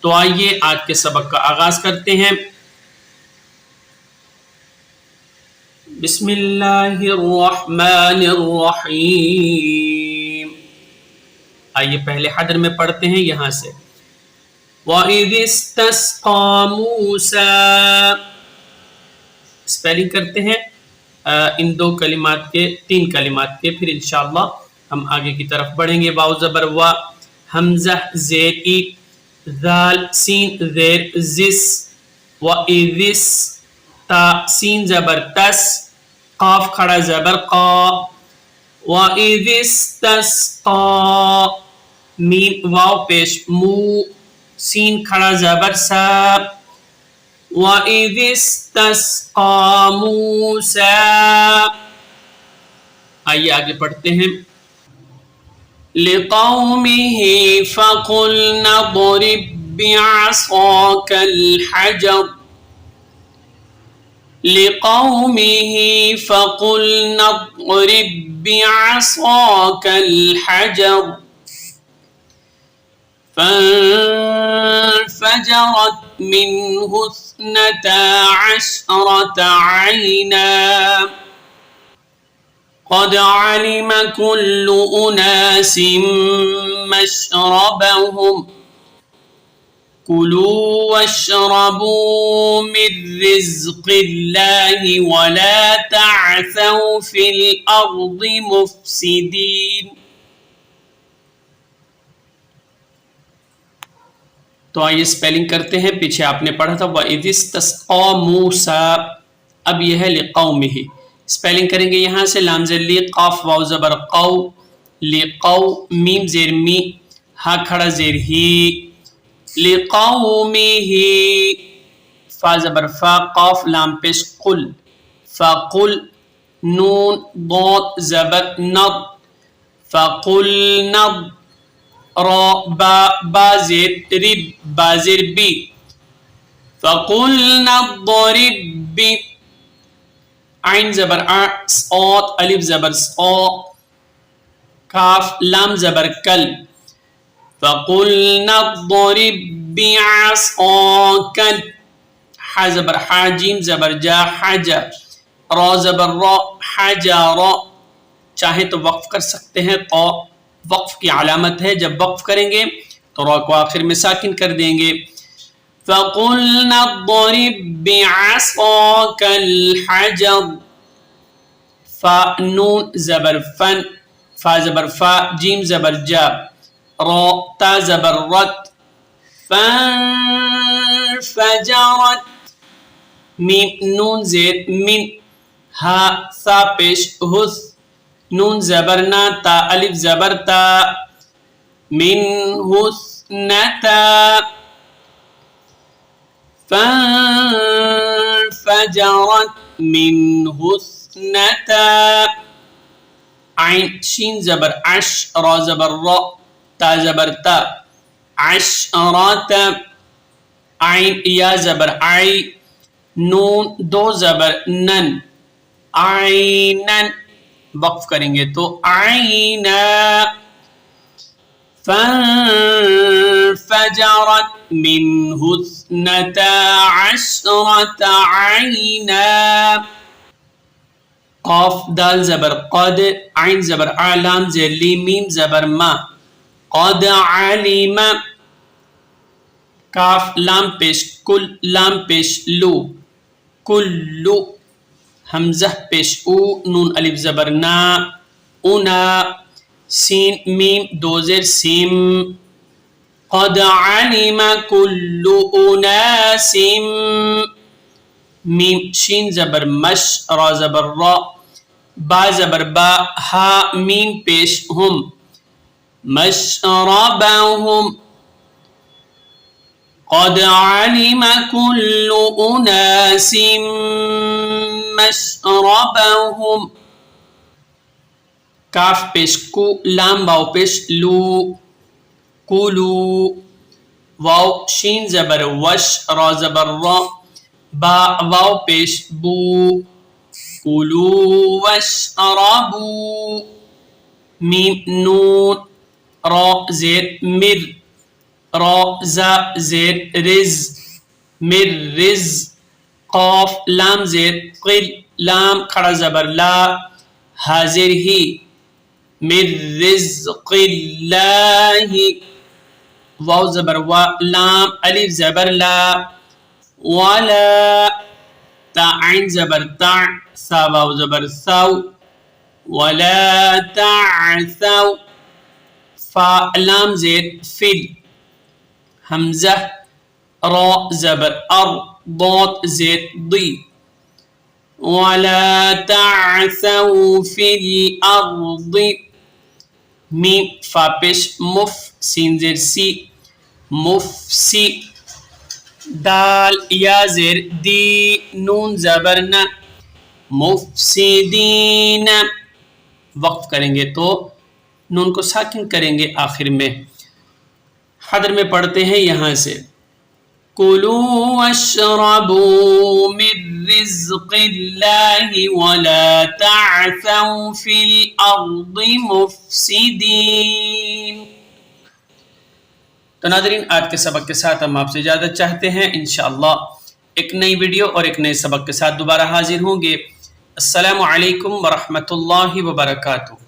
तो आइए आज के सबक का आगाज करते हैं। बिस्मिल्लाहिर्रहमानिर्रहीम। आइए पहले हदर में पढ़ते हैं यहां से। वइज़ इस्तस्क़ा मूसा, स्पेलिंग करते हैं इन दो कलिमात के, तीन कलिमात के, फिर इंशाअल्लाह हम आगे की तरफ बढ़ेंगे। वाव ज़बर वा, हमज़ा ज़ेर ई, ज़ाल सीन ज़ेर ज़िस, वइज़िस ता सीन ज़बर तस, काफ खड़ा ज़बर क़ा, वइज़ इस्तस्क़ा मीम वाव पेश मू, सीन खड़ा ज़बर सा, वइज़ इस्तस्क़ा मूसा। आइए आगे पढ़ते हैं। लिक़ौमिही फ़क़ुलना ज़रिब बिअसाकल हजर, लिक़ौमिही फ़क़ुलना ज़रिब बिअसाकल हजर, फंफजरत मिन्हु इस्नता अशरत ऐना, क़द अलिम कुल्लु उनासिम मशरबहुम, कुलू वश्रबू मिन रिज़्क़िल्लाहि वला तअसौ फिल अर्दि मुफ़्सिदीन। तो आइए स्पेलिंग करते हैं। पीछे आपने पढ़ा था वइज़ इस्तस्क़ा मूसा, अब यह है लिक़ौमिही। स्पेलिंग करेंगे यहाँ से। लाम ज़ेर ली, क़ाफ वाव ज़बर क़ौ, लिक़ौ मीम ज़ेर मी, हा खड़ा ज़ेर ही, लिक़ौमिही, फा ज़बर फा, क़ाफ लाम पेश क़ुल, फ़क़ुल नून ज़ाद ज़बर नद, फ़क़ुलना रा बा, बा ज़ेर रिब, बा ज़ेर बी, फ़क़ुलना ज़रिब बि, आइन ज़बर आ, सॉद अलिफ ज़बर सॉ, काफ लाम ज़बर कल, फ़क़ुलना ज़रिब बिअसाकल, हा ज़बर हा, जीम ज़बर जा, हजा, रा ज़बर रा, हजरा। चाहे तो वक्फ कर सकते हैं, तो वक्फ की अलामत है, जब वक्फ करेंगे तो रा को आखिर में साकिन कर देंगे। फ़क़ुलना ज़रिब बिअसाकल हजर, फा नून ज़बर फन, फा ज़बर फा, जीम ज़बर जा, रा ता ज़बर रत, फंफजरत मीम नून ज़ेर मिन, हा सा पेश हुस, नून ज़बर ना, ता अलिफ ज़बर ता, मिन्हु इस्नता, फंफजरत मिन्हु इस्नता, आइन शीन ज़बर अश, रा ज़बर रा, ता ज़बर ता, अशरत, आइन या ज़बर आई, नून दो ज़बर नन, आइनन, वक्फ करेंगे तो आइना, फंफजरत मिन्हु इस्नता अशरत ऐना, क़ाफ दाल ज़बर क़द, आइन ज़बर आ, लाम ज़ेर ली, मीम ज़बर मा, क़द अलिमा, काफ लाम पेश कुल, लाम पेश लू, कुल्लु, हमज़ा पेश ऊ, नून अलिफ ज़बर ना, उना, सीन मीम दो ज़ेर सीम, क़द अलिमा कुल्लु उनासिम, मीम शीन ज़बर मश, रा ज़बर रा, बा ज़बर बा, हा मीम पेश हुम, मशरबहुम, क़द अलिमा कुल्लु उनासिम मशरबहुम, काफ पेश कु, लाम वाव पेश लू, कुलू, वाव शीन ज़बर वश, रा ज़बर रा, बा वाव पेश बू, कुलू वश्रबू, मीम नून रा ज़ेर मिर, रा जा जेर रिज मिर रिज कौफ लाम जेर क़िल लाम खड़ा ज़बर ला हाजिर ही मिर रिज़्क़िल्लाहि वाव ज़बर वा लाम अलिफ ज़बर ला वला ता आइन ज़बर ता सा वाव ज़बर साव वला ताअसव फा लाम जेर फिल हमज़ा रा ज़बर अर ضاد जेर दी वला ताअसव फिल अर्द मीम फा पेश मुफ सीन जेर सी मुफसी दाल या जेर दी नून ज़बर न मुफसिदीन वक्फ करेंगे तो नून को साकिन करेंगे आखिर में। हदर में पढ़ते हैं यहाँ से कुलू वश्रबू मिन रिज़्क़िल्लाहि वला ताअसव फिल अर्दि मुफसिदीन। तो नाज़रीन, आज के सबक के साथ हम आपसे इजाज़त चाहते हैं। इंशाअल्लाह एक नई वीडियो और एक नए सबक के साथ दोबारा हाजिर होंगे। अस्सलामु अलैकुम व रहमतुल्लाहि व बरकातुहू।